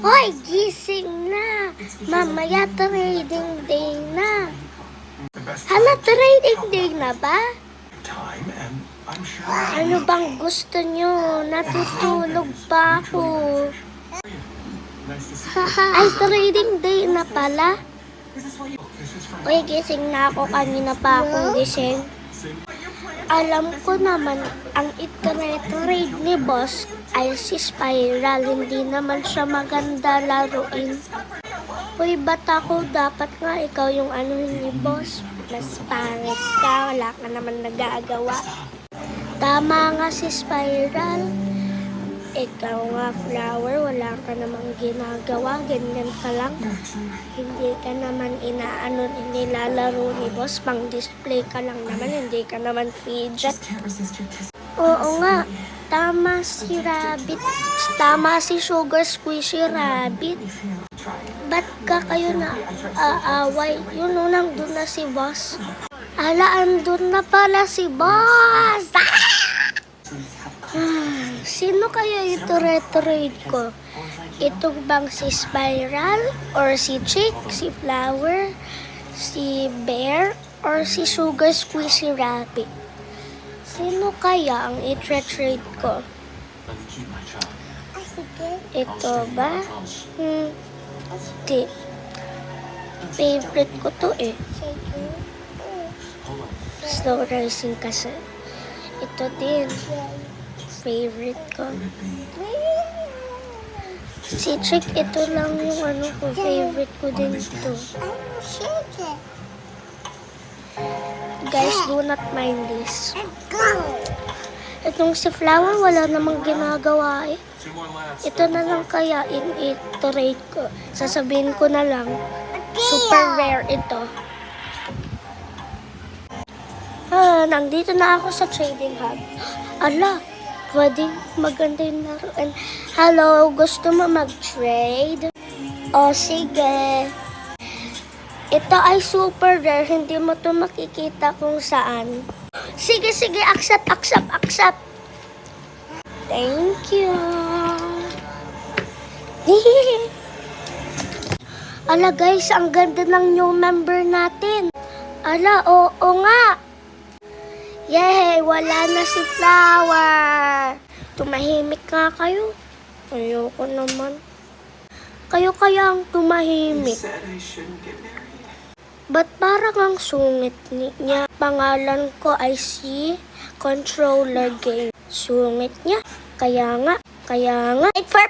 Hoy, gising na. Mamaya trading day na. Hala, trading day na ba? Ano bang gusto nyo? Natutulog pa ako. Ay, trading day na pala. Uy, gising na ako. Kanina pa akong gising. Alam ko naman, ang itra-trade ni boss ay si Spiral. Hindi naman siya maganda laruin. Uy, ba't ako? Dapat nga ikaw yung anuhin ni boss. Mas pangit ka. Wala ka naman nagagawa. Tama nga si Spiral. Ikaw nga, Flower, wala ka namang ginagawa, ganyan ka lang. Hindi ka naman nilalaro ni boss, pang display ka lang naman, hindi ka naman fidget. Oo nga, tama si Rabbit, tama si Sugar Squishy Rabbit. Ba't ka kayo na aaway? Yun o, nandun na si boss. Ala, andun na pala si boss! Sino kaya ito retrade ko? Ito bang si Spiral? Or si Chick? Si Flower? Si Bear? Or si Sugar Squishy Rabbit? Sino kaya ang i-trade ko? Ito ba? Hindi. Favorite ko to eh. Slow rising kasi. Ito din. Favorite ko. Si Chick, ito lang yung favorite ko din ito. Guys, do not mind this. Itong si Flower, wala namang ginagawa eh. Ito na lang kaya in-iterate ko. Sasabihin ko na lang, super rare ito. Nandito na ako sa trading hub. Ala, pwedeng maganda yung laruan. Hello, gusto mo mag-trade? O, sige. Ito ay super rare. Hindi mo to makikita kung saan. Sige, accept. Thank you. Ala guys, ang ganda ng new member natin. Ala, oo nga. Yay! Wala na si Flower! Tumahimik nga kayo. Ayoko naman. Kayo kaya ang tumahimik. Ba't parang ang sungit niya? Pangalan ko ay si Controller Game. Sungit niya. Kaya nga. Wait for